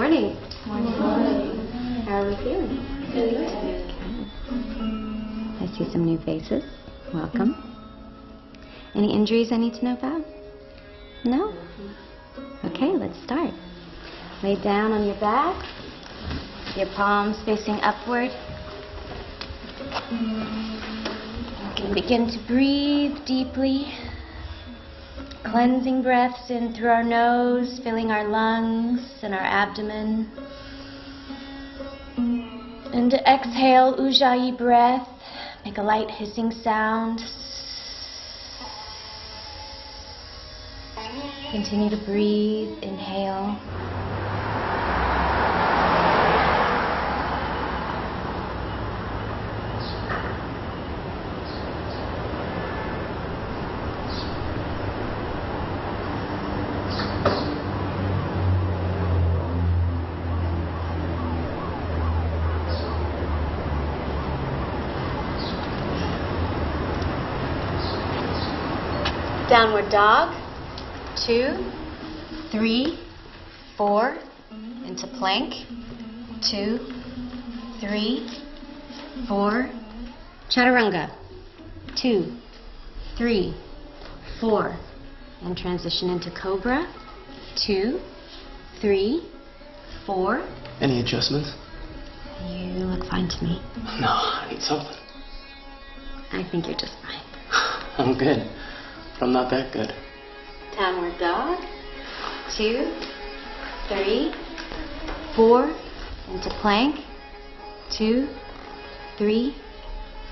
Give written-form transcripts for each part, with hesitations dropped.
morning. Morning. How are we feeling? Good. I see some new faces. Welcome. Any injuries I need to know about? No? Okay, let's start. Lay down on your back. Your palms facing upward. You can begin to breathe deeply. Cleansing breaths in through our nose, filling our lungs and our abdomen. And to exhale, ujjayi breath. Make a light hissing sound. Continue to breathe. Inhale. Downward dog. 2, 3, 4. Into plank. 2, 3, 4. Chaturanga. 2, 3, 4. And transition into cobra. 2, 3, 4. Any adjustments? You look fine to me. No, I need something. I think you're just fine. I'm good, but I'm not that good. Downward dog. 2, 3, 4. Into plank. 2, 3,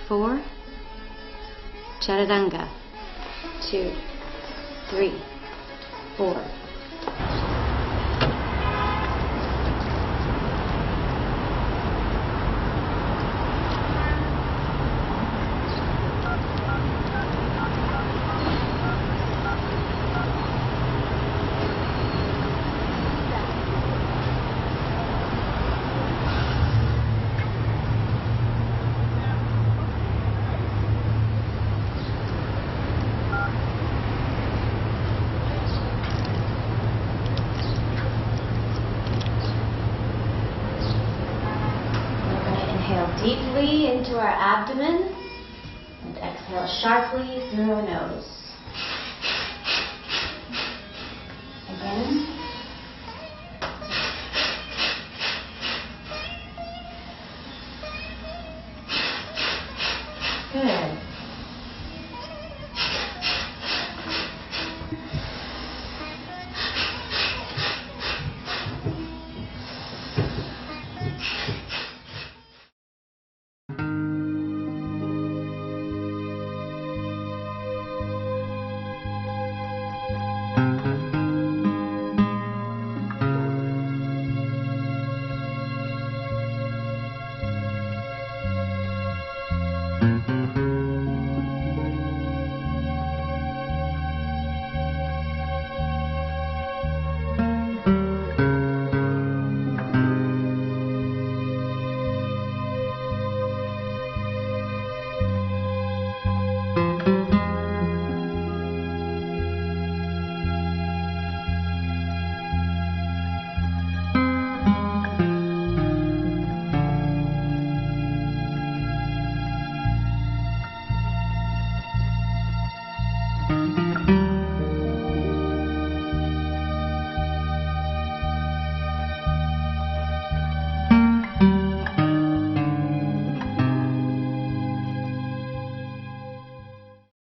4. Chaturanga. 2, 3, 4. Deeply into our abdomen and exhale sharply through our nose. Again.